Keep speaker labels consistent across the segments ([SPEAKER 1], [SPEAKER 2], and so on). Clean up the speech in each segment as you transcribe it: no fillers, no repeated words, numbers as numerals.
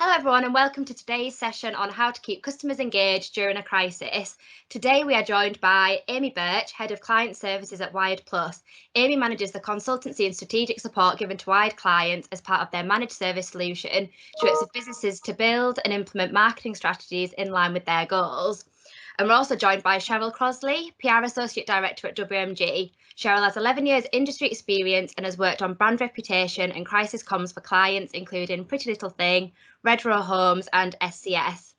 [SPEAKER 1] Hello everyone and welcome to today's session on how to keep customers engaged during a crisis. Today we are joined by Amy Birch, Head of Client Services at Wired Plus. Amy manages the consultancy and strategic support given to Wired clients as part of their managed service solution. She works with businesses to build and implement marketing strategies in line with their goals. And we're also joined by Cheryl Crosley, PR Associate Director at WMG. Cheryl has 11 years industry experience and has worked on brand reputation and crisis comms for clients, including Pretty Little Thing, Red Row Homes and SCS.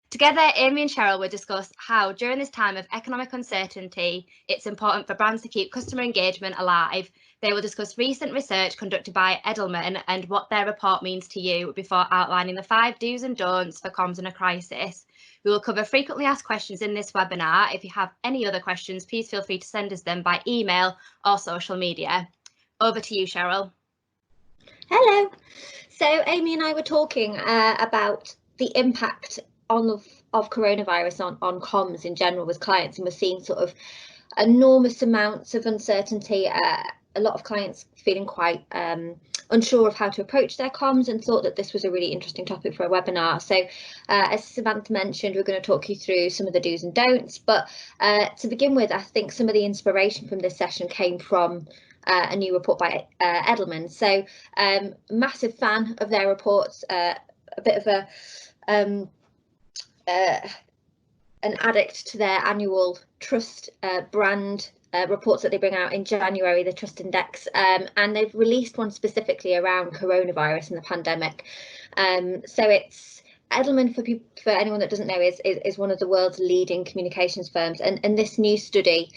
[SPEAKER 1] Together, Amy and Cheryl will discuss how, during this time of economic uncertainty, it's important for brands to keep customer engagement alive. They will discuss recent research conducted by Edelman and what their report means to you before outlining the 5 do's and don'ts for comms in a crisis. We will cover frequently asked questions in this webinar. If you have any other questions, please feel free to send us them by email or social media. Over to you, Cheryl.
[SPEAKER 2] Hello. So Amy and I were talking about the impact of coronavirus on comms in general with clients, and we're seeing sort of enormous amounts of uncertainty. A lot of clients feeling quite unsure of how to approach their comms, and thought that this was a really interesting topic for a webinar. So as Samantha mentioned, we're going to talk you through some of the do's and don'ts, but to begin with, I think some of the inspiration from this session came from a new report by Edelman. So massive fan of their reports, a bit of an addict to their annual trust brand reports that they bring out in January, the Trust Index, and they've released one specifically around coronavirus and the pandemic. So it's Edelman, for anyone that doesn't know, is one of the world's leading communications firms, and this new study,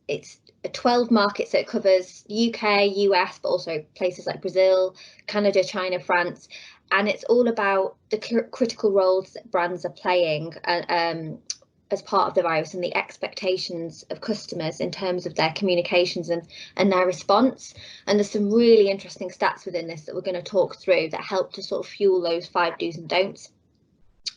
[SPEAKER 2] it's 12 markets, so it covers UK, US, but also places like Brazil, Canada, China, France, and it's all about the critical roles that brands are playing as part of the virus and the expectations of customers in terms of their communications and their response. And there's some really interesting stats within this that we're going to talk through that help to sort of fuel those 5 do's and don'ts.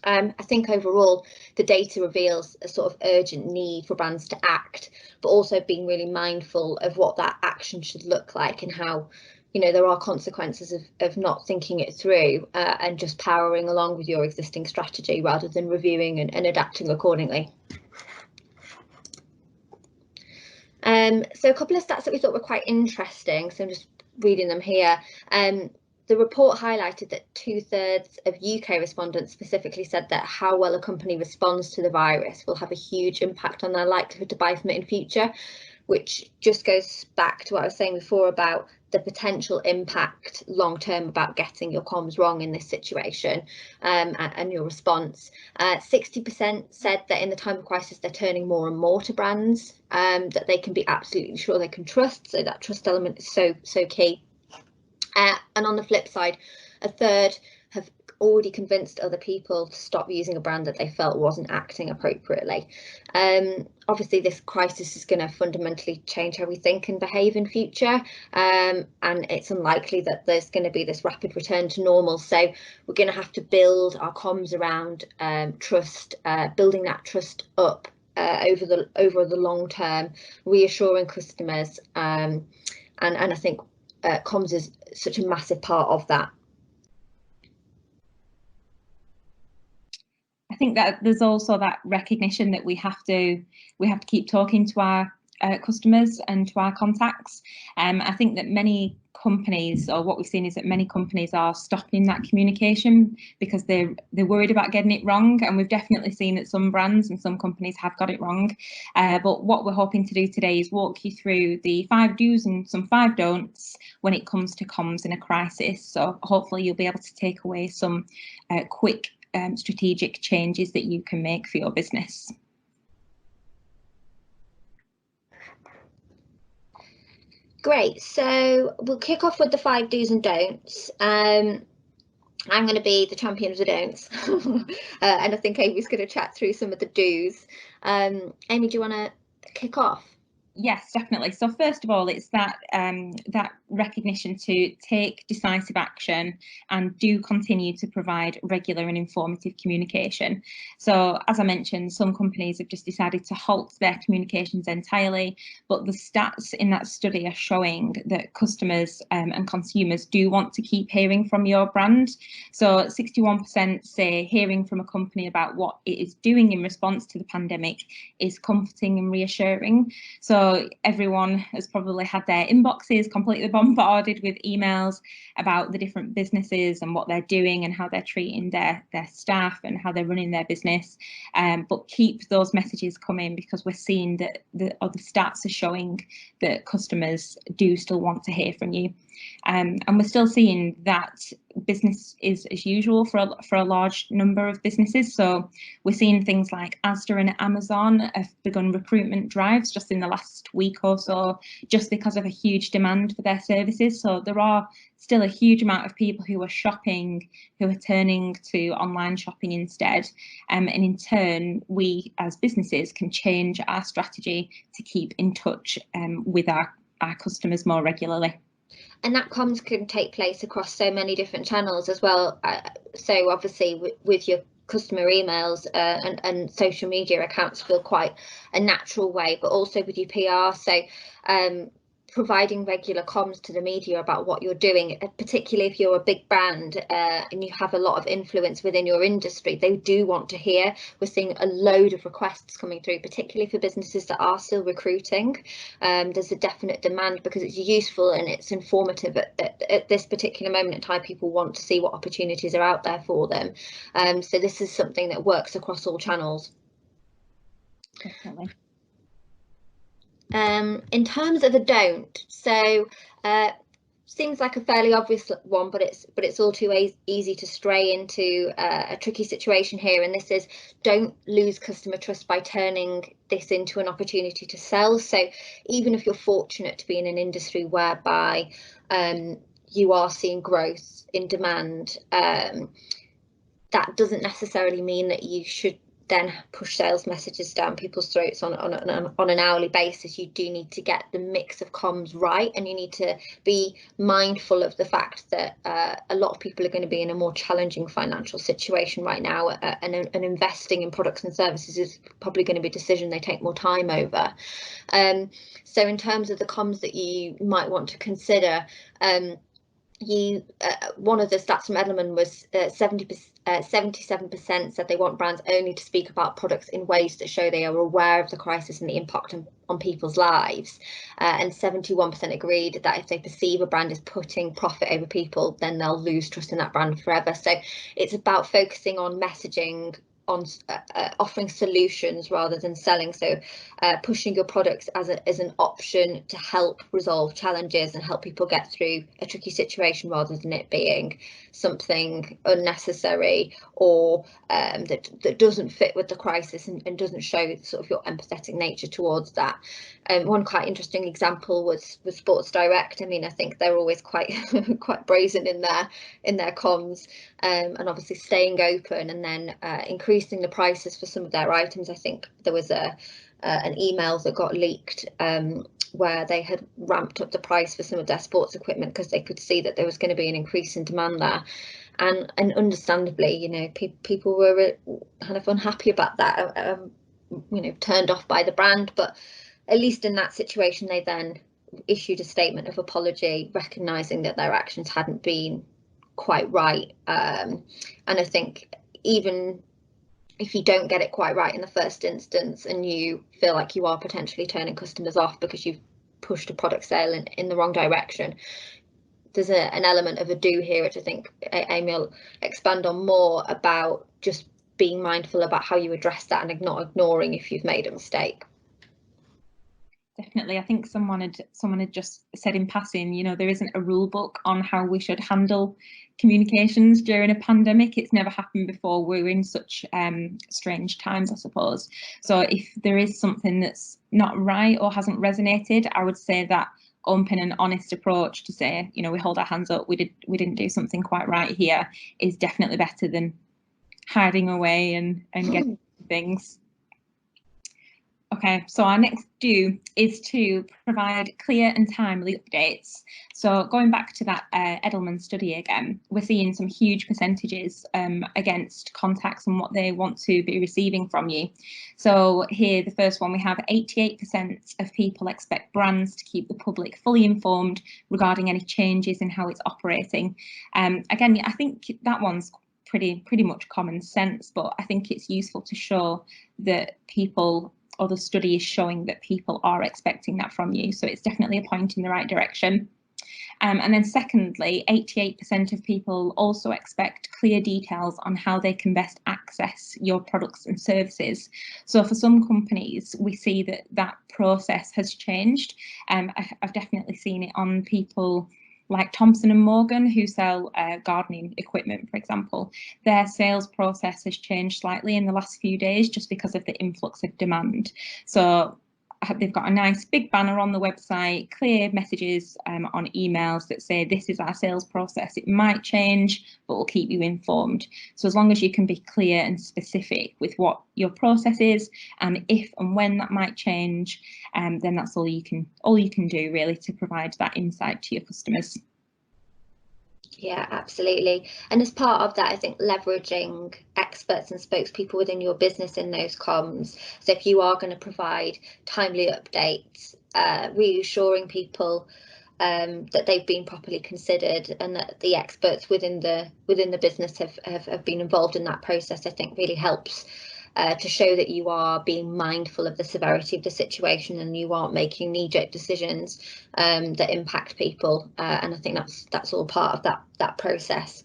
[SPEAKER 2] I think overall the data reveals a sort of urgent need for brands to act, but also being really mindful of what that action should look like and how, you know, there are consequences of not thinking it through and just powering along with your existing strategy rather than reviewing and adapting accordingly. So a couple of stats that we thought were quite interesting, so I'm just reading them here. The report highlighted that 2/3 of UK respondents specifically said that how well a company responds to the virus will have a huge impact on their likelihood to buy from it in future, which just goes back to what I was saying before about the potential impact long term about getting your comms wrong in this situation and your response. 60% said that in the time of crisis they're turning more and more to brands that they can be absolutely sure they can trust, so that trust element is so key. And on the flip side, 1/3 have already convinced other people to stop using a brand that they felt wasn't acting appropriately. Obviously, this crisis is going to fundamentally change how we think and behave in future, and it's unlikely that there's going to be this rapid return to normal. So we're going to have to build our comms around trust, building that trust up over the long term, reassuring customers, and I think comms is such a massive part of that.
[SPEAKER 3] I think that there's also that recognition that we have to keep talking to our customers and to our contacts. I think that many companies, or what we've seen is that many companies are stopping that communication because they're worried about getting it wrong, and we've definitely seen that some brands and some companies have got it wrong. But what we're hoping to do today is walk you through the 5 do's and some 5 don'ts when it comes to comms in a crisis. So hopefully you'll be able to take away some quick strategic changes that you can make for your business.
[SPEAKER 2] Great, so we'll kick off with the 5 do's and don'ts. I'm going to be the champion of the don'ts, and I think Amy's going to chat through some of the do's. Amy, do you want to kick off?
[SPEAKER 3] Yes, definitely. So first of all, it's that recognition to take decisive action and do continue to provide regular and informative communication. So as I mentioned, some companies have just decided to halt their communications entirely, but the stats in that study are showing that customers and consumers do want to keep hearing from your brand. So 61% say hearing from a company about what it is doing in response to the pandemic is comforting and reassuring. So everyone has probably had their inboxes completely bombarded with emails about the different businesses and what they're doing and how they're treating their staff and how they're running their business. But keep those messages coming, because we're seeing that the stats are showing that customers do still want to hear from you. And we're still seeing that business is as usual for a large number of businesses. So we're seeing things like Asda and Amazon have begun recruitment drives just in the last week or so, just because of a huge demand for their services. So there are still a huge amount of people who are shopping, who are turning to online shopping instead. And in turn, we as businesses can change our strategy to keep in touch with our customers more regularly.
[SPEAKER 2] And that comms can take place across so many different channels as well. So obviously with your customer emails and social media accounts feel quite a natural way, but also with your PR. So providing regular comms to the media about what you're doing, particularly if you're a big brand and you have a lot of influence within your industry, they do want to hear. We're seeing a load of requests coming through, particularly for businesses that are still recruiting. There's a definite demand because it's useful and it's informative at this particular moment in time. People want to see what opportunities are out there for them. So this is something that works across all channels.
[SPEAKER 3] Definitely.
[SPEAKER 2] In terms of a don't, so seems like a fairly obvious one, but it's all too easy to stray into a tricky situation here, and this is don't lose customer trust by turning this into an opportunity to sell. So even if you're fortunate to be in an industry whereby you are seeing growth in demand, that doesn't necessarily mean that you should then push sales messages down people's throats on an hourly basis. You do need to get the mix of comms right, and you need to be mindful of the fact that a lot of people are going to be in a more challenging financial situation right now, and investing in products and services is probably going to be a decision they take more time over. So in terms of the comms that you might want to consider, one of the stats from Edelman was 77% said they want brands only to speak about products in ways that show they are aware of the crisis and the impact on people's lives, and 71% agreed that if they perceive a brand is putting profit over people, then they'll lose trust in that brand forever. So it's about focusing on messaging, on offering solutions rather than selling. So pushing your products as an option to help resolve challenges and help people get through a tricky situation, rather than it being something unnecessary or that doesn't fit with the crisis and doesn't show sort of your empathetic nature towards that. One quite interesting example was Sports Direct. I mean, I think they're always quite brazen in their comms, and obviously staying open and then increasing the prices for some of their items. I think there was an email that got leaked where they had ramped up the price for some of their sports equipment because they could see that there was going to be an increase in demand there. And understandably, you know, people were kind of unhappy about that, you know, turned off by the brand. But at least in that situation, they then issued a statement of apology, recognising that their actions hadn't been quite right. And I think even if you don't get it quite right in the first instance and you feel like you are potentially turning customers off because you've pushed a product sale in the wrong direction, there's an element of a do here, which I think Amy will expand on more, about just being mindful about how you address that and not ignoring if you've made a mistake.
[SPEAKER 3] Definitely. I think someone had just said in passing, you know, there isn't a rule book on how we should handle communications during a pandemic. It's never happened before. We're in such strange times, I suppose. So if there is something that's not right or hasn't resonated, I would say that open and honest approach to say, you know, we hold our hands up, we didn't do something quite right here, is definitely better than hiding away and getting things. Okay, so our next do is to provide clear and timely updates. So going back to that Edelman study again, we're seeing some huge percentages against contacts and what they want to be receiving from you. So here, the first one, we have 88% of people expect brands to keep the public fully informed regarding any changes in how it's operating. Again, I think that one's pretty much common sense, but I think it's useful to show that people, or the study is showing that people are expecting that from you. So it's definitely a point in the right direction. And then secondly, 88% of people also expect clear details on how they can best access your products and services. So for some companies, we see that that process has changed. I've definitely seen it on people like Thompson & Morgan, who sell gardening equipment, for example. Their sales process has changed slightly in the last few days just because of the influx of demand. So they've got a nice big banner on the website, clear messages on emails that say this is our sales process. It might change, but we'll keep you informed. So as long as you can be clear and specific with what your process is and if and when that might change, then that's all you can do really to provide that insight to your customers.
[SPEAKER 2] Yeah, absolutely. And as part of that, I think leveraging experts and spokespeople within your business in those comms. So if you are going to provide timely updates, reassuring people that they've been properly considered and that the experts within the business have been involved in that process, I think really helps to show that you are being mindful of the severity of the situation and you aren't making knee-jerk decisions that impact people. And I think that's all part of that process.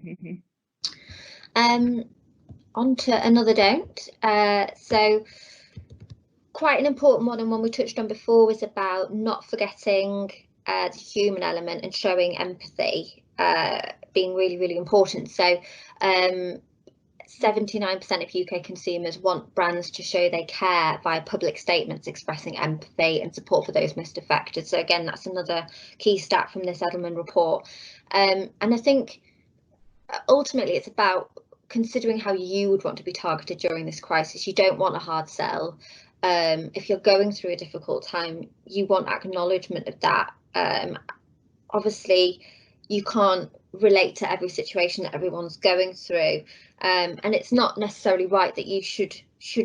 [SPEAKER 3] Mm-hmm.
[SPEAKER 2] On to another don't. So quite an important one, and one we touched on before, was about not forgetting the human element and showing empathy being really, really important. So 79% of UK consumers want brands to show they care via public statements expressing empathy and support for those most affected. So again, that's another key stat from this Edelman report. And I think ultimately it's about considering how you would want to be targeted during this crisis. You don't want a hard sell. If you're going through a difficult time, you want acknowledgement of that. Obviously, you can't relate to every situation that everyone's going through, and it's not necessarily right that you should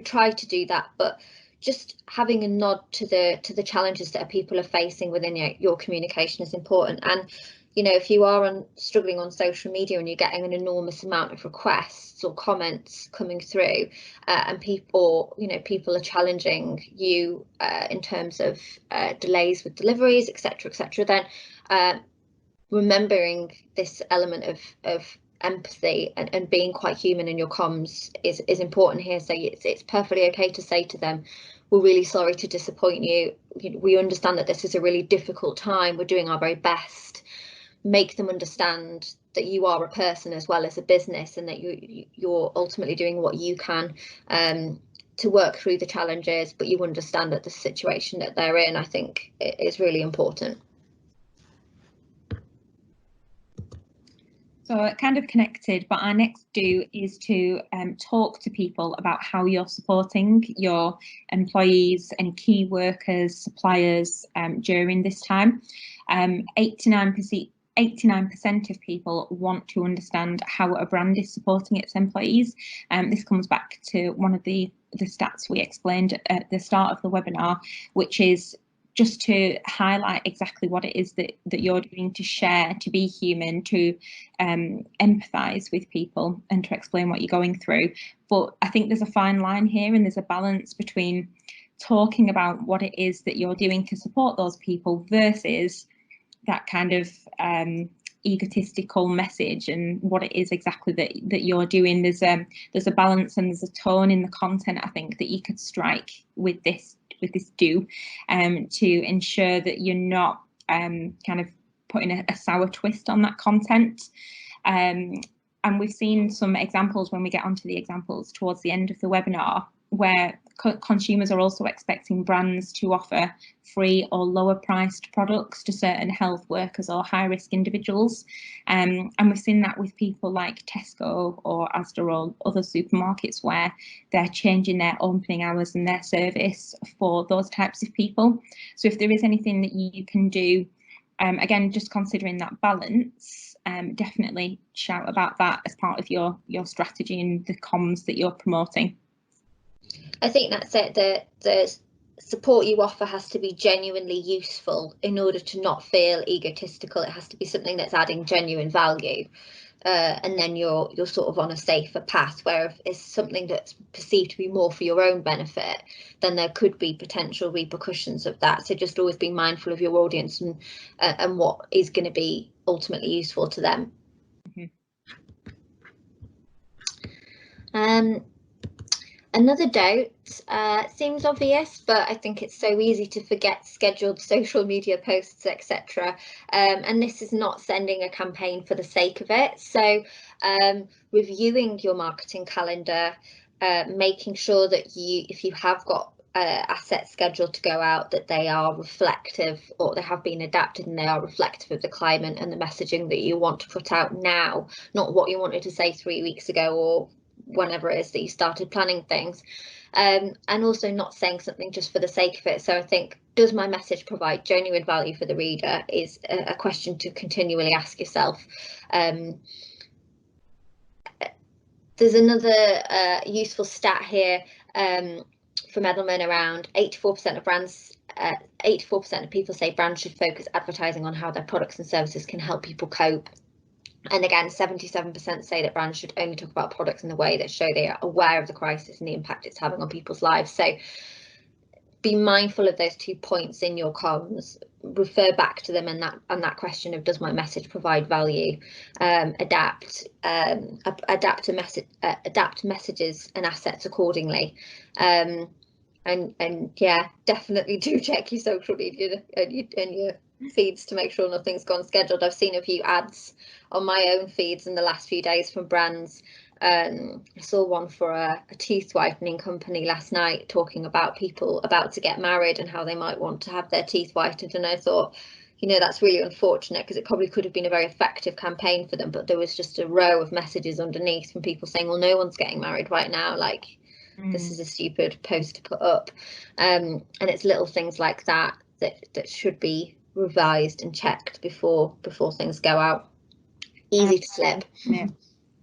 [SPEAKER 2] try to do that, but just having a nod to the challenges that people are facing within your communication is important. And if you are struggling on social media and you're getting an enormous amount of requests or comments coming through, and people are challenging you in terms of delays with deliveries, etc., then remembering this element of empathy and being quite human in your comms is important here. So it's perfectly okay to say to them, we're really sorry to disappoint you. We understand that this is a really difficult time. We're doing our very best. Make them understand that you are a person as well as a business, and that you're ultimately doing what you can to work through the challenges, but you understand that the situation that they're in, I think, is really important.
[SPEAKER 3] So kind of connected, but our next do is to talk to people about how you're supporting your employees and key workers, suppliers during this time. 89% of people want to understand how a brand is supporting its employees. This comes back to one of the stats we explained at the start of the webinar, which is just to highlight exactly what it is that you're doing to share, to be human, to empathise with people and to explain what you're going through. But I think there's a fine line here, and there's a balance between talking about what it is that you're doing to support those people versus that kind of egotistical message and what it is exactly that you're doing. There's a balance and there's a tone in the content, I think, that you could strike with this do to ensure that you're not kind of putting a sour twist on that content. And we've seen some examples when we get onto the examples towards the end of the webinar where consumers are also expecting brands to offer free or lower priced products to certain health workers or high risk individuals. And we've seen that with people like Tesco or Asda or other supermarkets where they're changing their opening hours and their service for those types of people. So if there is anything that you can do, again, just considering that balance, definitely shout about that as part of your strategy and the comms that you're promoting.
[SPEAKER 2] I think that's it. The support you offer has to be genuinely useful in order to not feel egotistical. It has to be something that's adding genuine value, and then you're sort of on a safer path. Where if it's something that's perceived to be more for your own benefit, then there could be potential repercussions of that. So just always be mindful of your audience and what is going to be ultimately useful to them. Another doubt seems obvious, but I think it's so easy to forget scheduled social media posts, etc. And this is not sending a campaign for the sake of it. So reviewing your marketing calendar, making sure that if you have got assets scheduled to go out, that they are reflective, or they have been adapted and they are reflective of the climate and the messaging that you want to put out now, not what you wanted to say 3 weeks ago or whenever it is that you started planning things, and also not saying something just for the sake of it. So I think, does my message provide genuine value for the reader is a question to continually ask yourself. There's another useful stat here from Edelman around 84% of brands, 84% of people say brands should focus advertising on how their products and services can help people cope. And again, 77% say that brands should only talk about products in the way that show they are aware of the crisis and the impact it's having on people's lives. So be mindful of those 2 points in your comms, refer back to them, and that question of, does my message provide value? Adapt messages and assets accordingly. And yeah, definitely do check your social media and your feeds to make sure nothing's gone scheduled. I've seen a few ads on my own feeds in the last few days from brands. I saw one for a teeth whitening company last night talking about people about to get married and how they might want to have their teeth whitened, and I thought, you know, that's really unfortunate, because it probably could have been a very effective campaign for them, but there was just a row of messages underneath from people saying, well, no one's getting married right now, like this is a stupid post to put up. And it's little things like that should be revised and checked before things go out. Easy to slip.
[SPEAKER 3] Yeah,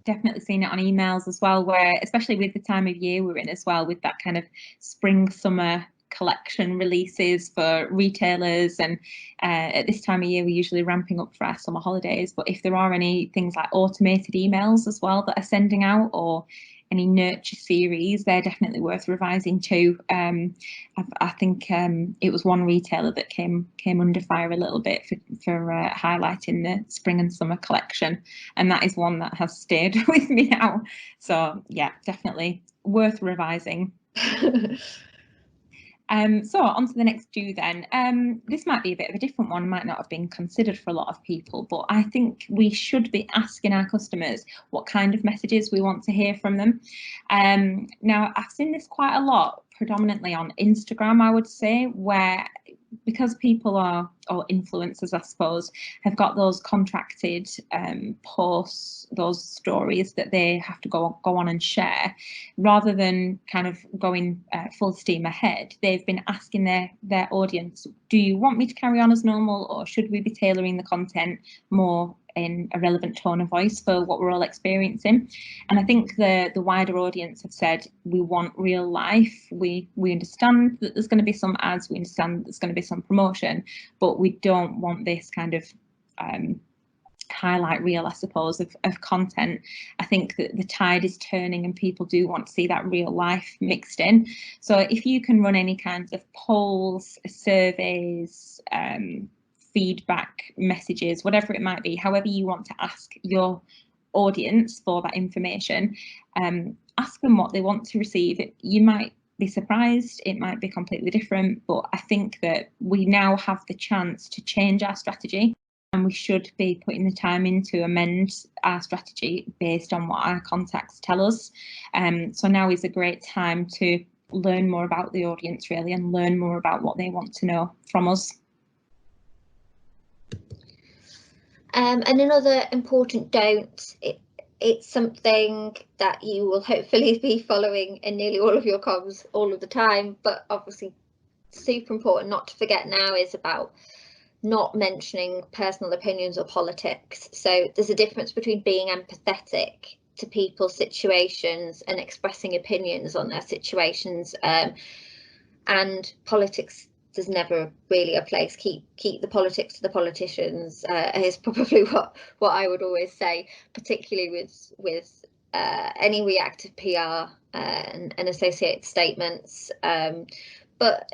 [SPEAKER 3] definitely seen it on emails as well, where especially with the time of year we're in as well, with that kind of spring summer collection releases for retailers, and at this time of year we're usually ramping up for our summer holidays, but if there are any things like automated emails as well that are sending out, or any nurture series, they're definitely worth revising too. I think it was one retailer that came under fire a little bit for highlighting the spring and summer collection, and that is one that has stayed with me now. So yeah, definitely worth revising. So on to the next do then. This might be a bit of a different one, might not have been considered for a lot of people, but I think we should be asking our customers what kind of messages we want to hear from them. Now, I've seen this quite a lot, predominantly on Instagram, I would say, where, because people are, or influencers, I suppose, have got those contracted posts, those stories that they have to go on and share, rather than kind of going full steam ahead. They've been asking their audience, do you want me to carry on as normal, or should we be tailoring the content more in a relevant tone of voice for what we're all experiencing? And I think the wider audience have said, we want real life. We understand that there's going to be some ads, we understand that there's going to be some promotion, but we don't want this kind of highlight reel, I suppose, of content. I think that the tide is turning and people do want to see that real life mixed in. So if you can run any kinds of polls, surveys, feedback messages, whatever it might be, however you want to ask your audience for that information, ask them what they want to receive. You might be surprised, it might be completely different, but I think that we now have the chance to change our strategy, and we should be putting the time in to amend our strategy based on what our contacts tell us. So now is a great time to learn more about the audience really, and learn more about what they want to know from us.
[SPEAKER 2] And another important don't, it's something that you will hopefully be following in nearly all of your comms all of the time, but obviously super important not to forget now, is about not mentioning personal opinions or politics. So there's a difference between being empathetic to people's situations and expressing opinions on their situations, and politics. There's never really a place. Keep the politics to the politicians is probably what I would always say, particularly with any reactive PR and associated statements. But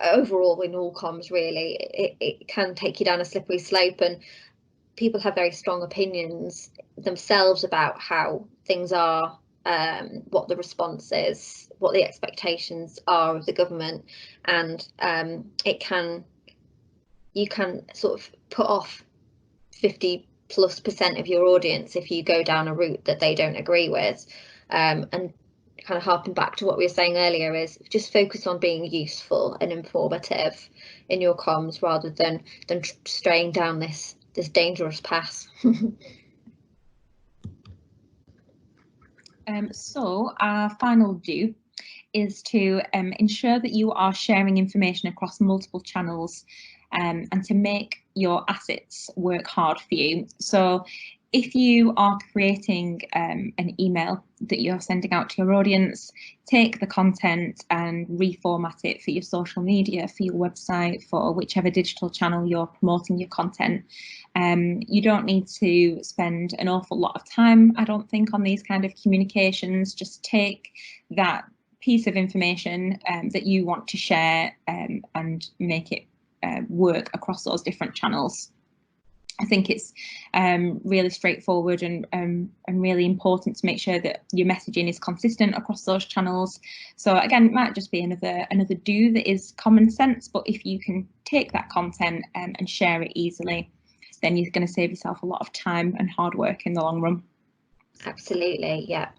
[SPEAKER 2] overall, in all comms, really, it can take you down a slippery slope, and people have very strong opinions themselves about how things are, what the response is, what the expectations are of the government, and you can sort of put off 50+% of your audience if you go down a route that they don't agree with. And kind of harping back to what we were saying earlier, is just focus on being useful and informative in your comms rather than straying down this dangerous path.
[SPEAKER 3] So our final do is to ensure that you are sharing information across multiple channels, and to make your assets work hard for you. So if you are creating an email that you're sending out to your audience, take the content and reformat it for your social media, for your website, for whichever digital channel you're promoting your content. You don't need to spend an awful lot of time, I don't think, on these kind of communications. Just take that piece of information that you want to share and make it work across those different channels. I think it's really straightforward and really important to make sure that your messaging is consistent across those channels. So again, it might just be another do that is common sense, but if you can take that content and share it easily, then you're going to save yourself a lot of time and hard work in the long run. Absolutely,
[SPEAKER 2] yeah.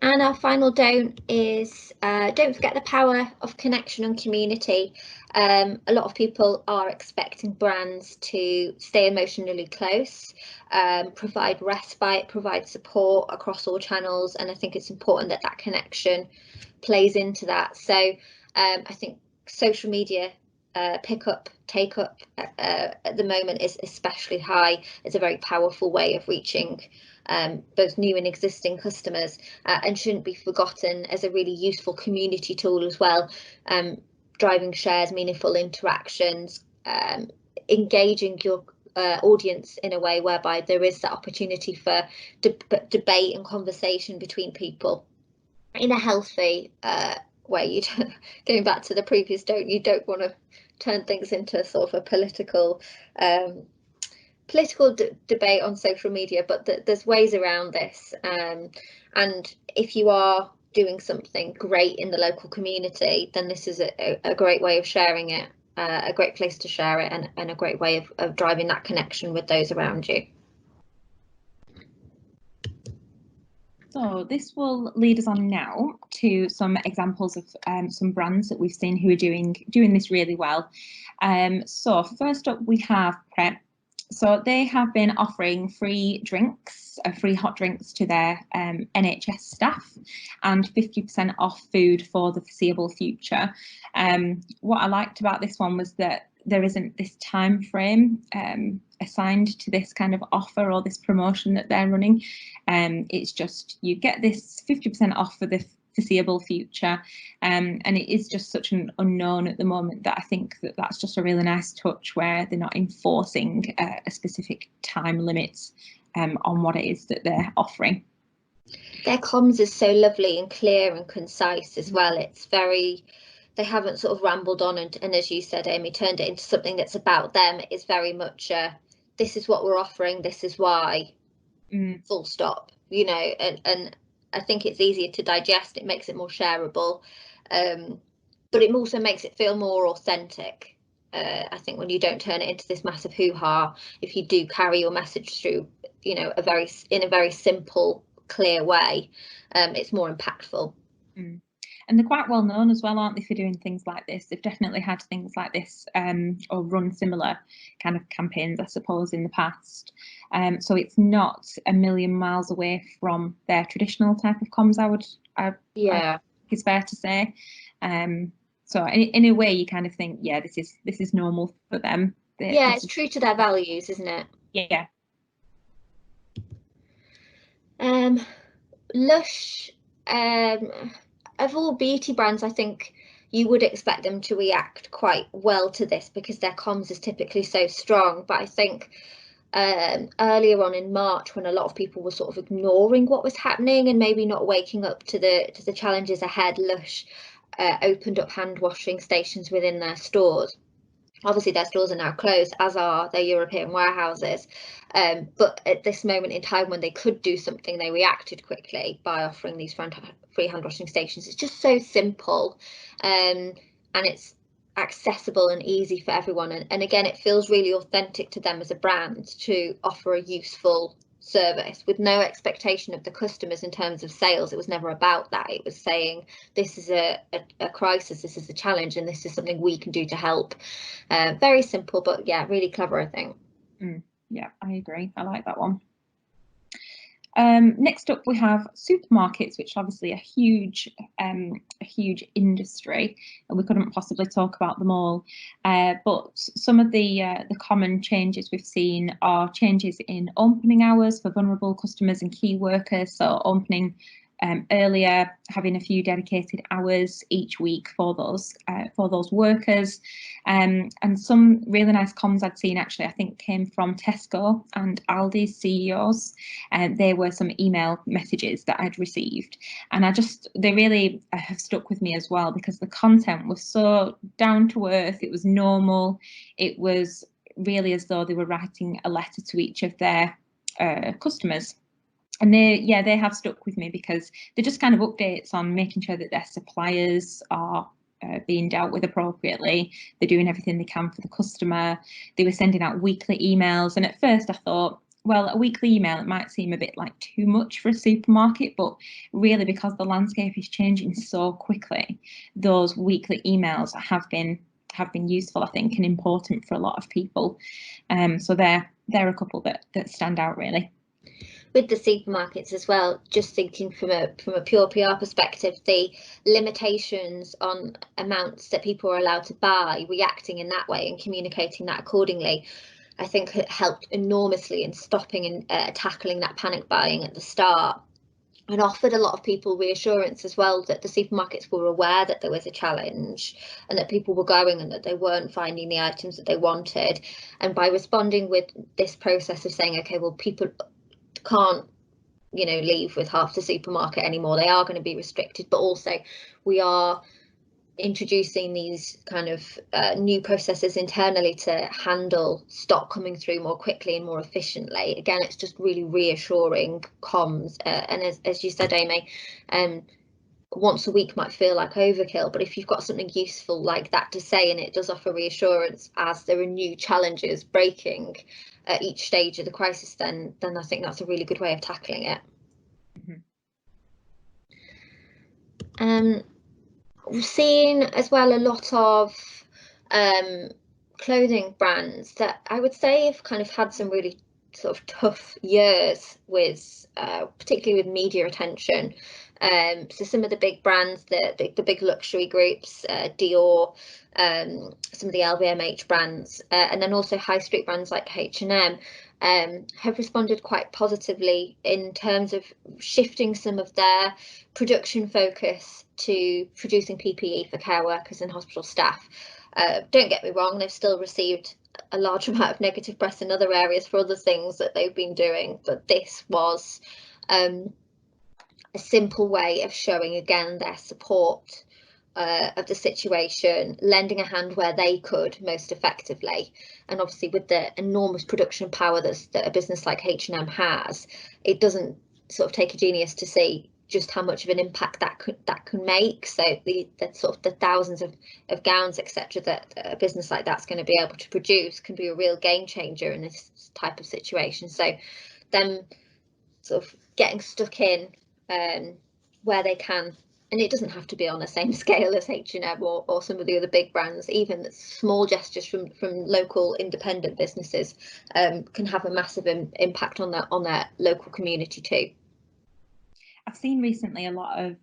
[SPEAKER 2] And our final don't is don't forget the power of connection and community. A lot of people are expecting brands to stay emotionally close, provide respite, provide support across all channels, and I think it's important that that connection plays into that. So I think social media take up at the moment is especially high. It's a very powerful way of reaching both new and existing customers, and shouldn't be forgotten as a really useful community tool as well, driving shares, meaningful interactions, engaging your audience in a way whereby there is that opportunity for debate and conversation between people in a healthy way. Going back to the previous don't, you don't want to turn things into sort of a political debate on social media, but there's ways around this, and if you are doing something great in the local community, then this is a great way of sharing it, a great place to share it, and a great way of driving that connection with those around you.
[SPEAKER 3] So this will lead us on now to some examples of some brands that we've seen who are doing this really well. So first up we have Pret. So they have been offering free drinks, free hot drinks to their NHS staff, and 50% off food for the foreseeable future. What I liked about this one was that there isn't this time frame assigned to this kind of offer or this promotion that they're running. It's just you get this 50% off for the foreseeable future, and it is just such an unknown at the moment that I think that that's just a really nice touch where they're not enforcing a specific time limit on what it is that they're offering.
[SPEAKER 2] Their comms is so lovely and clear and concise as well. It's very, they haven't sort of rambled on and as you said, Amy, turned it into something that's about them. It's very much this is what we're offering, this is why, full stop, you know, and I think it's easier to digest. It makes it more shareable, but it also makes it feel more authentic. I think when you don't turn it into this massive hoo-ha, if you do carry your message through, you know, in a very simple clear way, it's more impactful.
[SPEAKER 3] And they're quite well known as well, aren't they, for doing things like this? They've definitely had things like this or run similar kind of campaigns, I suppose, in the past. So it's not a million miles away from their traditional type of comms, I think it's fair to say. So in a way, you kind of think, yeah, this is normal for them.
[SPEAKER 2] It's true to their values, isn't it?
[SPEAKER 3] Yeah.
[SPEAKER 2] Lush, of all beauty brands, I think you would expect them to react quite well to this because their comms is typically so strong. But I think earlier on in March, when a lot of people were sort of ignoring what was happening and maybe not waking up to the challenges ahead, Lush opened up hand washing stations within their stores. Obviously, their stores are now closed, as are their European warehouses. But at this moment in time, when they could do something, they reacted quickly by offering these free hand washing stations. It's just so simple, and it's accessible and easy for everyone. And again, it feels really authentic to them as a brand to offer a useful service with no expectation of the customers in terms of sales. It was never about that. It was saying this is a crisis, this is a challenge, and this is something we can do to help. Very simple, but yeah, really clever, I think.
[SPEAKER 3] Yeah, I agree. I like that one. Next up, we have supermarkets, which are obviously a huge industry, and we couldn't possibly talk about them all. But some of the common changes we've seen are changes in opening hours for vulnerable customers and key workers. So opening earlier, having a few dedicated hours each week for those workers, and some really nice comms I'd seen actually, I think, came from Tesco and Aldi's CEOs, and there were some email messages that I'd received, and they really have stuck with me as well because the content was so down to earth. It was normal. It was really as though they were writing a letter to each of their customers. And they have stuck with me because they're just kind of updates on making sure that their suppliers are being dealt with appropriately. They're doing everything they can for the customer. They were sending out weekly emails. And at first I thought, well, a weekly email, it might seem a bit like too much for a supermarket, but really because the landscape is changing so quickly, those weekly emails have been useful, I think, and important for a lot of people. So they're a couple that stand out really.
[SPEAKER 2] With the supermarkets as well, just thinking from a pure PR perspective, the limitations on amounts that people are allowed to buy, reacting in that way and communicating that accordingly, I think helped enormously in stopping and tackling that panic buying at the start, and offered a lot of people reassurance as well that the supermarkets were aware that there was a challenge and that people were going and that they weren't finding the items that they wanted. And by responding with this process of saying, okay, well, people can't leave with half the supermarket anymore, they are going to be restricted, but also we are introducing these kind of new processes internally to handle stock coming through more quickly and more efficiently. Again, it's just really reassuring comms, and as you said, Amy, once a week might feel like overkill, but if you've got something useful like that to say and it does offer reassurance as there are new challenges breaking at each stage of the crisis, then I think that's a really good way of tackling it. We've seen as well a lot of clothing brands that I would say have kind of had some really sort of tough years with particularly with media attention. So some of the big brands, the big luxury groups, Dior, some of the LVMH brands, and then also high street brands like H&M, have responded quite positively in terms of shifting some of their production focus to producing PPE for care workers and hospital staff. Don't get me wrong, they've still received a large amount of negative press in other areas for other things that they've been doing, but this was a simple way of showing again their support of the situation, lending a hand where they could most effectively. And obviously with the enormous production power that a business like H&M has, it doesn't sort of take a genius to see just how much of an impact that can make. So the sort of the thousands of gowns, etc., that a business like that's going to be able to produce can be a real game changer in this type of situation. So them sort of getting stuck in where they can. And it doesn't have to be on the same scale as H&M or some of the other big brands. Even small gestures from local independent businesses can have a massive impact on their local community too.
[SPEAKER 3] I've seen recently a lot of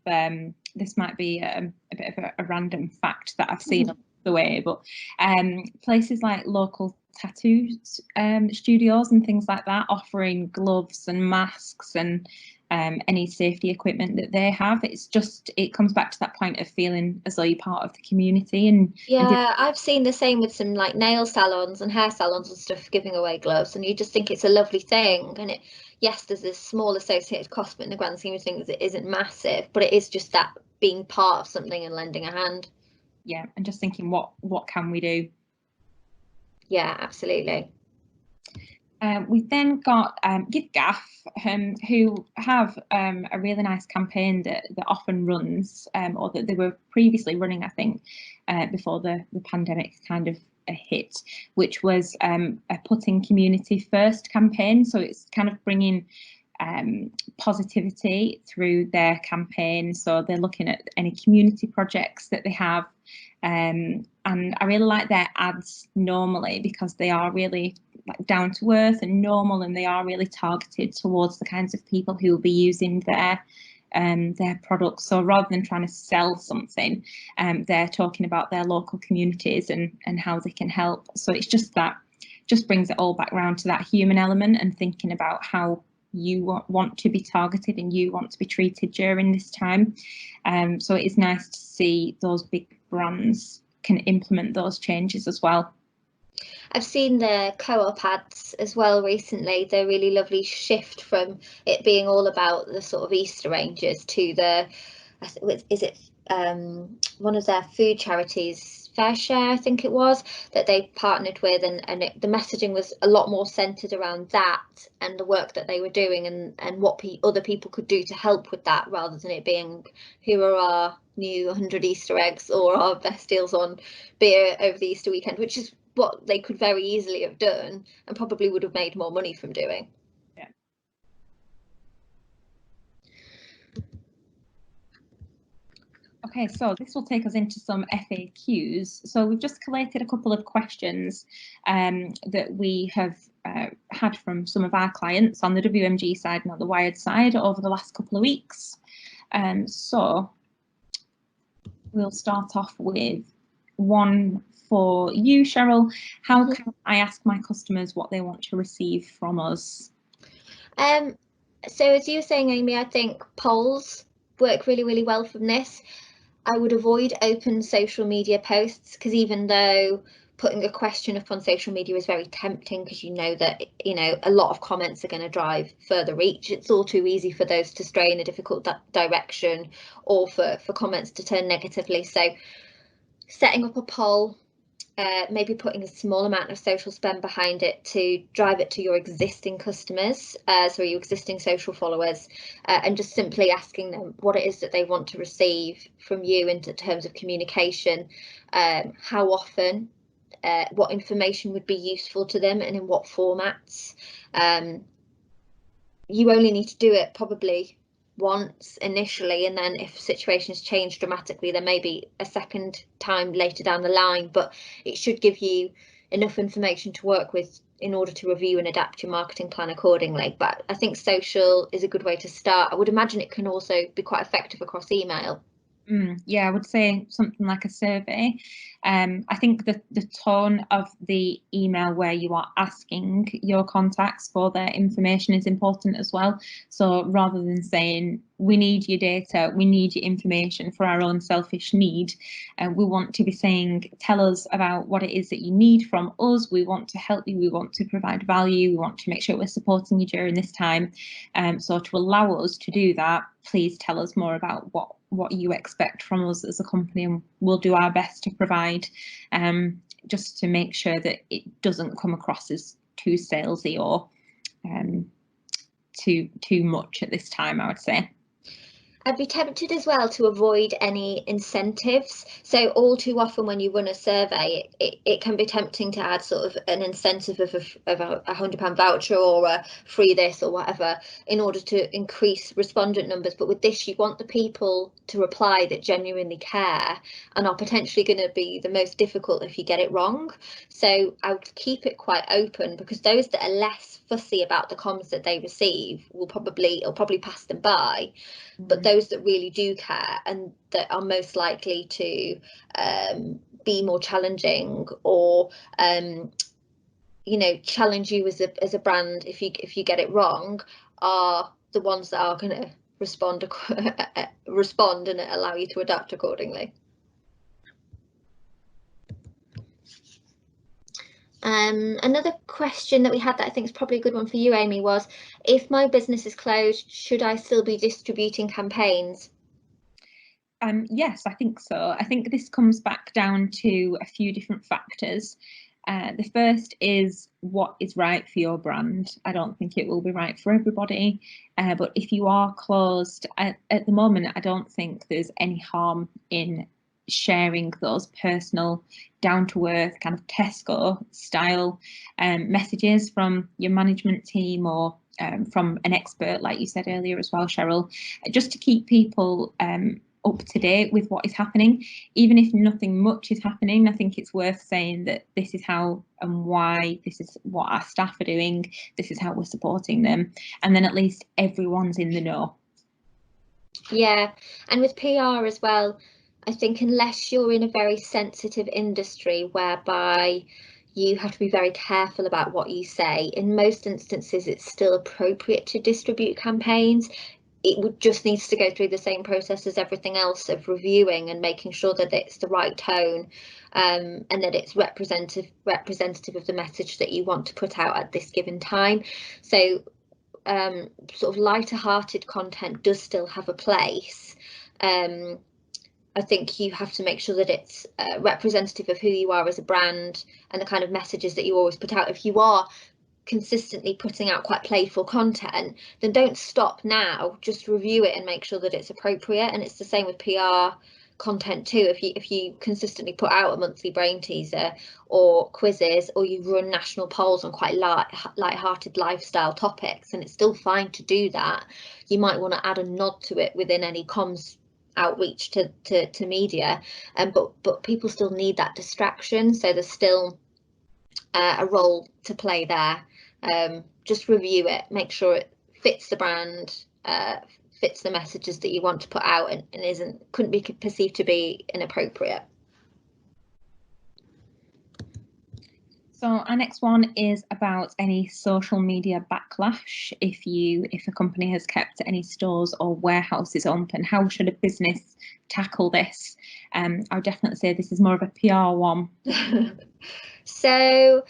[SPEAKER 3] this might be a bit of a random fact that I've seen along the way, but places like local tattoo studios and things like that offering gloves and masks and any safety equipment that they have. It comes back to that point of feeling as though you're part of the community. And
[SPEAKER 2] I've seen the same with some like nail salons and hair salons and stuff giving away gloves, and you just think it's a lovely thing. And yes, there's a small associated cost, but in the grand scheme of things, it isn't massive. But it is just that being part of something and lending a hand.
[SPEAKER 3] Yeah, and just thinking, what can we do?
[SPEAKER 2] Yeah, absolutely.
[SPEAKER 3] We've then got GiveGaff, who have a really nice campaign that often runs, or that they were previously running, I think, before the pandemic kind of hit, which was a Putting Community First campaign. So it's kind of bringing positivity through their campaign. So they're looking at any community projects that they have. And I really like their ads normally because they are really like down to earth and normal, and they are really targeted towards the kinds of people who will be using their products. So rather than trying to sell something, they're talking about their local communities and how they can help. So it's just brings it all back around to that human element and thinking about how you want to be targeted and you want to be treated during this time. So it is nice to see those big brands can implement those changes as well.
[SPEAKER 2] I've seen the co-op ads as well recently. They're really lovely shift from it being all about the sort of Easter ranges to one of their food charities, Fair Share, I think it was, that they partnered with, and the messaging was a lot more centered around that and the work that they were doing and what other people could do to help with that, rather than it being, here are our new 100 Easter eggs or our best deals on beer over the Easter weekend, which is what they could very easily have done and probably would have made more money from doing.
[SPEAKER 3] Yeah. Okay, so this will take us into some FAQs. So we've just collated a couple of questions that we have had from some of our clients on the WMG side and on the Wired side over the last couple of weeks. So we'll start off with one for you, Cheryl. How can I ask my customers what they want to receive from us?
[SPEAKER 2] So as you were saying, Amy, I think polls work really, really well from this. I would avoid open social media posts, because even though putting a question up on social media is very tempting, because you know that a lot of comments are going to drive further reach, it's all too easy for those to stray in a difficult direction or for comments to turn negatively. So setting up a poll, maybe putting a small amount of social spend behind it to drive it to your existing customers, so your existing social followers, and just simply asking them what it is that they want to receive from you in terms of communication, how often, what information would be useful to them and in what formats. You only need to do it probably once initially, and then if situations change dramatically, there may be a second time later down the line, but it should give you enough information to work with in order to review and adapt your marketing plan accordingly. But I think social is a good way to start. I would imagine it can also be quite effective across email.
[SPEAKER 3] Yeah, I would say something like a survey. I think the tone of the email where you are asking your contacts for their information is important as well. So rather than saying, we need your data, we need your information for our own selfish need, we want to be saying, tell us about what it is that you need from us. We want to help you, we want to provide value, we want to make sure we're supporting you during this time. So to allow us to do that, please tell us more about what you expect from us as a company, and we'll do our best to provide, just to make sure that it doesn't come across as too salesy or too much at this time, I would say.
[SPEAKER 2] I'd be tempted as well to avoid any incentives. So all too often when you run a survey, it can be tempting to add sort of an incentive of a £100 voucher or a free this or whatever in order to increase respondent numbers. But with this, you want the people to reply that genuinely care and are potentially going to be the most difficult if you get it wrong. So I would keep it quite open, because those that are less fussy about the comms that they receive it'll probably pass them by. But those that really do care and that are most likely to be more challenging or challenge you as a brand if you get it wrong are the ones that are going to respond and allow you to adapt accordingly. Another question that we had that I think is probably a good one for you, Amy, was, if my business is closed, should I still be distributing campaigns?
[SPEAKER 3] Yes, I think so. I think this comes back down to a few different factors. The first is what is right for your brand. I don't think it will be right for everybody, but if you are closed at the moment, I don't think there's any harm in sharing those personal, down-to-earth kind of Tesco style messages from your management team or from an expert, like you said earlier as well, Cheryl, just to keep people up to date with what is happening. Even if nothing much is happening, I think it's worth saying that this is how and why, this is what our staff are doing, this is how we're supporting them, and then at least everyone's in the know.
[SPEAKER 2] Yeah, and with PR as well, I think unless you're in a very sensitive industry whereby you have to be very careful about what you say, in most instances it's still appropriate to distribute campaigns. It would just needs to go through the same process as everything else of reviewing and making sure that it's the right tone and that it's representative of the message that you want to put out at this given time. So sort of lighter-hearted content does still have a place. I think you have to make sure that it's representative of who you are as a brand and the kind of messages that you always put out. If you are consistently putting out quite playful content, then don't stop now, just review it and make sure that it's appropriate. And it's the same with PR content too. If you consistently put out a monthly brain teaser or quizzes, or you run national polls on quite light-hearted lifestyle topics, and it's still fine to do that, you might want to add a nod to it within any comms outreach to media, but people still need that distraction, so there's still a role to play there. Just review it, make sure it fits the brand, fits the messages that you want to put out, and couldn't be perceived to be inappropriate.
[SPEAKER 3] So our next one is about any social media backlash. If a company has kept any stores or warehouses open, how should a business tackle this? I would definitely say this is more of a PR one.
[SPEAKER 2] So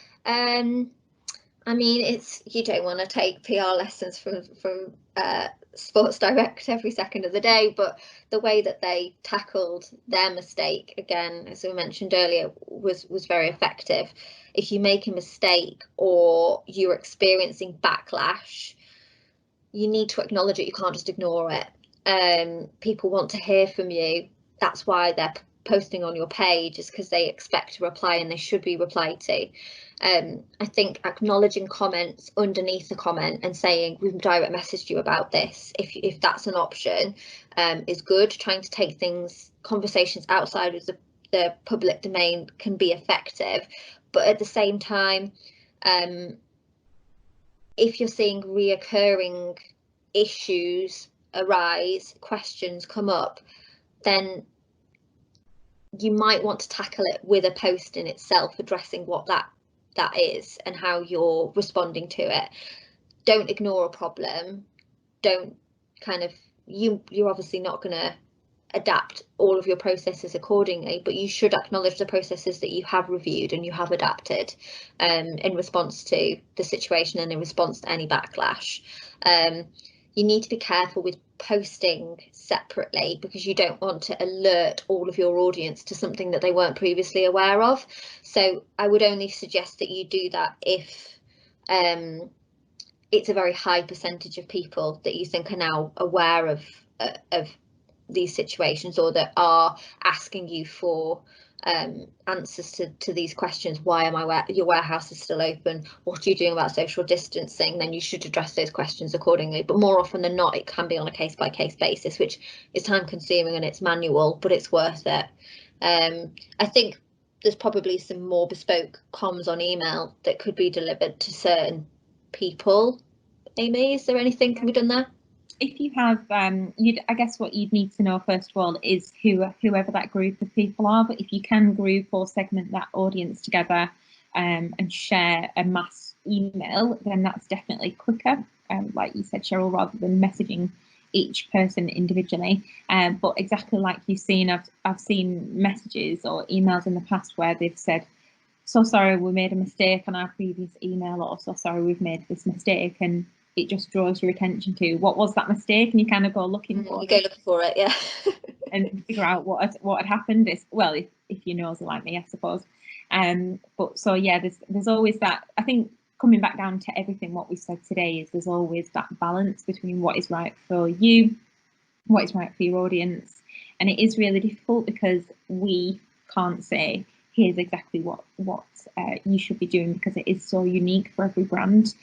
[SPEAKER 2] I mean, you don't want to take PR lessons from Sports Direct every second of the day, but the way that they tackled their mistake, again, as we mentioned earlier, was very effective. If you make a mistake or you're experiencing backlash, you need to acknowledge it. You can't just ignore it. People want to hear from you. That's why they're posting on your page, is because they expect a reply and they should be replied to. I think acknowledging comments underneath the comment and saying, we've direct messaged you about this, if that's an option, is good. Trying to take conversations outside of the public domain can be effective, but at the same time, if you're seeing reoccurring issues arise, questions come up, then you might want to tackle it with a post in itself addressing what that is and how you're responding to it. Don't ignore a problem. Don't you're obviously not going to adapt all of your processes accordingly, but you should acknowledge the processes that you have reviewed and you have adapted in response to the situation and in response to any backlash. You need to be careful with posting separately, because you don't want to alert all of your audience to something that they weren't previously aware of. So I would only suggest that you do that if it's a very high percentage of people that you think are now aware of these situations, or that are asking you for answers to these questions. Why am your warehouse is still open? What are you doing about social distancing? Then you should address those questions accordingly. But more often than not, it can be on a case-by-case basis, which is time consuming and it's manual, but it's worth it. I think there's probably some more bespoke comms on email that could be delivered to certain people. Amy, is there anything can be done there?
[SPEAKER 3] If you have, I guess what you'd need to know first of all is whoever that group of people are. But if you can group or segment that audience together and share a mass email, then that's definitely quicker. Like you said, Cheryl, rather than messaging each person individually. But exactly like you've seen, I've seen messages or emails in the past where they've said, "So sorry, we made a mistake on our previous email," or "So sorry, we've made this mistake," and it just draws your attention to what was that mistake, and you kind of go looking for
[SPEAKER 2] it, yeah,
[SPEAKER 3] and figure out what had happened. Well, if you nosy like me, I suppose. But so yeah, there's always that. I think coming back down to everything what we said today is there's always that balance between what is right for you, what is right for your audience, and it is really difficult because we can't say here's exactly what you should be doing, because it is so unique for every brand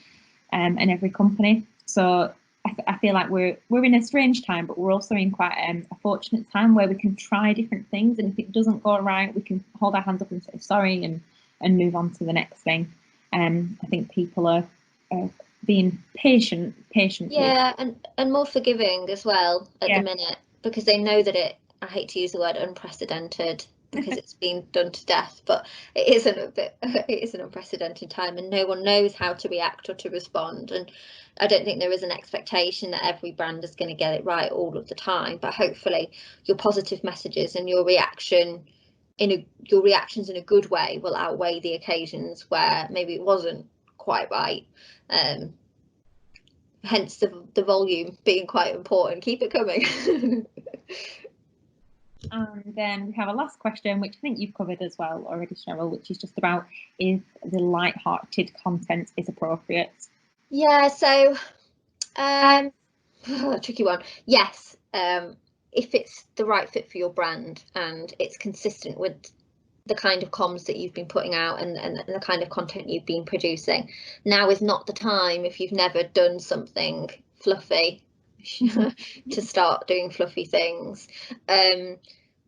[SPEAKER 3] and every company. So I feel like we're in a strange time, but we're also in quite a fortunate time where we can try different things, and if it doesn't go right, we can hold our hands up and say sorry and move on to the next thing. I think people are being patient.
[SPEAKER 2] Yeah, and more forgiving as well at the minute, because they know that I hate to use the word unprecedented because it's been done to death, but it is an unprecedented time, and no one knows how to react or to respond. And I don't think there is an expectation that every brand is going to get it right all of the time, but hopefully your positive messages and your reactions in a good way will outweigh the occasions where maybe it wasn't quite right. Hence the volume being quite important. Keep it coming.
[SPEAKER 3] And then we have a last question, which I think you've covered as well already, Cheryl, which is just about if the light-hearted content is appropriate.
[SPEAKER 2] Yeah, so tricky one. Yes, if it's the right fit for your brand and it's consistent with the kind of comms that you've been putting out and the kind of content you've been producing. Now is not the time, if you've never done something fluffy, to start doing fluffy things.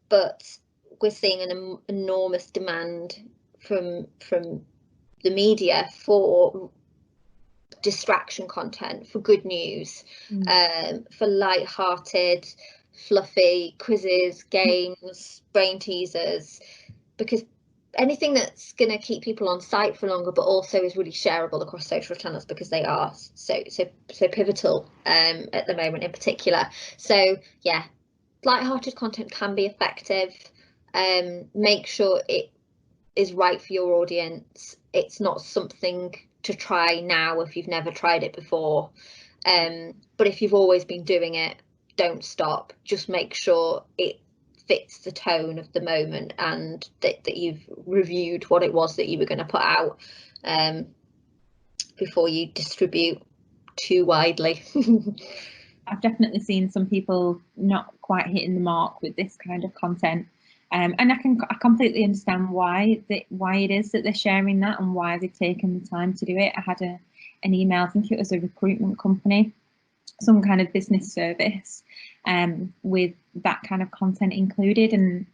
[SPEAKER 2] But we're seeing an enormous demand from the media for distraction content, for good news, for light-hearted, fluffy quizzes, games, brain teasers, because anything that's going to keep people on site for longer, but also is really shareable across social channels, because they are so pivotal at the moment in particular. So yeah, light-hearted content can be effective. Make sure it is right for your audience. It's not something to try now if you've never tried it before, but if you've always been doing it, don't stop. Just make sure it fits the tone of the moment, and that you've reviewed what it was that you were going to put out before you distribute too widely.
[SPEAKER 3] I've definitely seen some people not quite hitting the mark with this kind of content, and I completely understand why it is that they're sharing that and why they've taken the time to do it. I had an email, I think it was a recruitment company, some kind of business service, with that kind of content included, and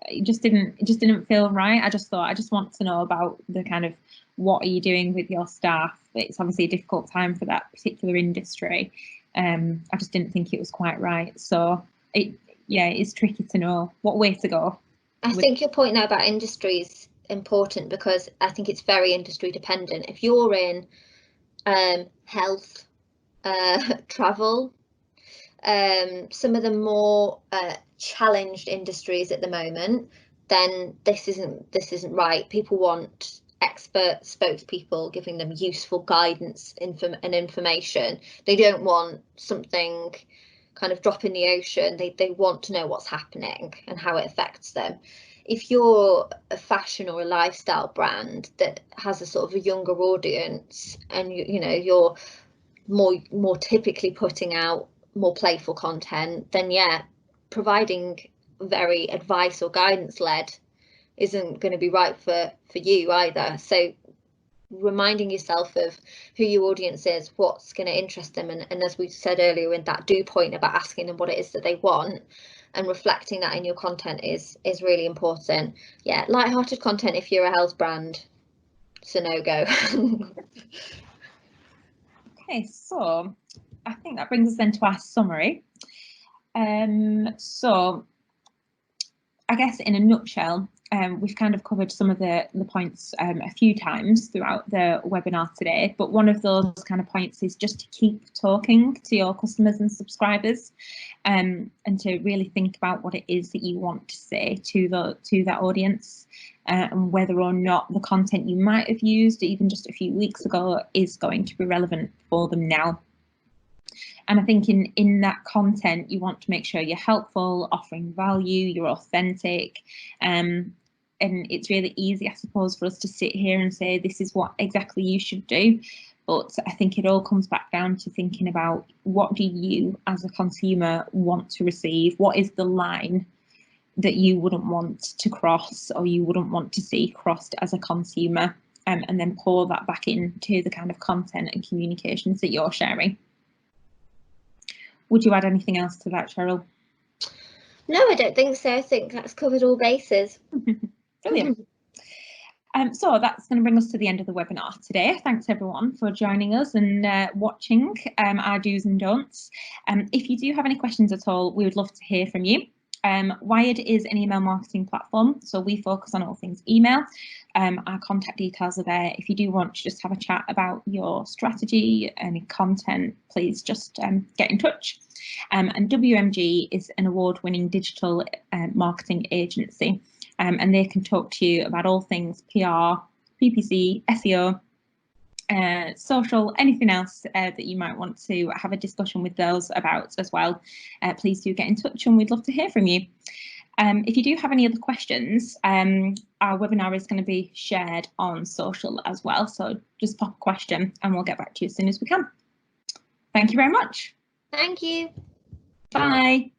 [SPEAKER 3] it just didn't feel right. I just thought, I just want to know about the kind of, what are you doing with your staff? It's obviously a difficult time for that particular industry. I just didn't think it was quite right. So it is tricky to know what way to go.
[SPEAKER 2] I think your point now about industry is important, because I think it's very industry dependent. If you're in health, travel, some of the more challenged industries at the moment, then this isn't right. People want expert spokespeople giving them useful guidance and information. They don't want something kind of drop in the ocean. They want to know what's happening and how it affects them. If you're a fashion or a lifestyle brand that has a sort of a younger audience, and you're more typically putting out more playful content, then yeah, providing very advice or guidance led isn't going to be right for you either. So reminding yourself of who your audience is, what's going to interest them, and as we said earlier in that do point about asking them what it is that they want and reflecting that in your content is really important. Yeah, light-hearted content, if you're a health brand, it's a no-go.
[SPEAKER 3] Okay, so I think that brings us then to our summary. So I guess in a nutshell, we've kind of covered some of the points a few times throughout the webinar today, but one of those kind of points is just to keep talking to your customers and subscribers, and to really think about what it is that you want to say to that audience, and whether or not the content you might have used even just a few weeks ago is going to be relevant for them now. And I think in that content, you want to make sure you're helpful, offering value, you're authentic. And it's really easy, I suppose, for us to sit here and say, this is what exactly you should do. But I think it all comes back down to thinking about, what do you as a consumer want to receive? What is the line that you wouldn't want to cross, or you wouldn't want to see crossed as a consumer? And then pour that back into the kind of content and communications that you're sharing. Would you add anything else to that, Cheryl?
[SPEAKER 2] No, I don't think so. I think that's covered all bases.
[SPEAKER 3] Brilliant. So that's going to bring us to the end of the webinar today. Thanks everyone for joining us and watching our do's and don'ts. If you do have any questions at all, we would love to hear from you. Wired is an email marketing platform, so we focus on all things email. Our contact details are there. If you do want to just have a chat about your strategy and content, please just get in touch. And WMG is an award-winning digital marketing agency, and they can talk to you about all things PR, PPC, SEO, social, anything else that you might want to have a discussion with those about as well. Please do get in touch and we'd love to hear from you. If you do have any other questions, our webinar is going to be shared on social as well, so just pop a question and we'll get back to you as soon as we can. Thank you very much.
[SPEAKER 2] Thank you.
[SPEAKER 3] Bye.